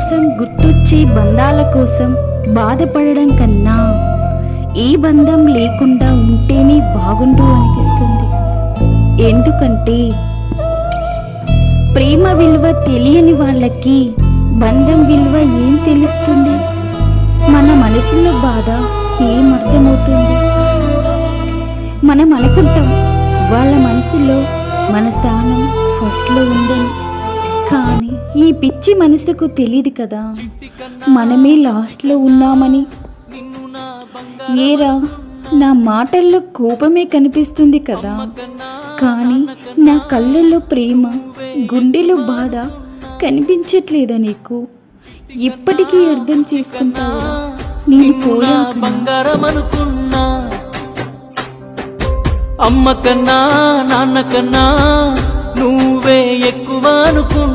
కోసం గుర్తొచ్చే బంధాల కోసం బాధపడడం కన్నా ఈ బంధం లేకుండా ఉంటేనే బాగుండు అనిపిస్తుంది. ఎందుకంటే ప్రేమ విలువ తెలియని వాళ్ళకి బంధం విలువ ఏం తెలుస్తుంది? మన మనసులో బాధ ఏం అర్థమవుతుంది? మనం అనుకుంటాం వాళ్ళ మనసులో మన స్థానం ఫస్ట్లో ఉందని. కానీ ఈ పిచ్చి మనసుకు తెలియదు కదా మనమే లాస్ట్లో ఉన్నామని. ఏరా, నా మాటల్లో కోపమే కనిపిస్తుంది కదా, కానీ నా కళ్ళల్లో ప్రేమ, గుండెలో బాధ కనిపించట్లేదా నీకు? ఇప్పటికీ అర్థం చేసుకుంటావా? నేను పోయాక బంగారం అనుకున్నా, అమ్మ కన్నా నాన్న కన్నా నువ్వే ఎక్కువ అనుకున్నా.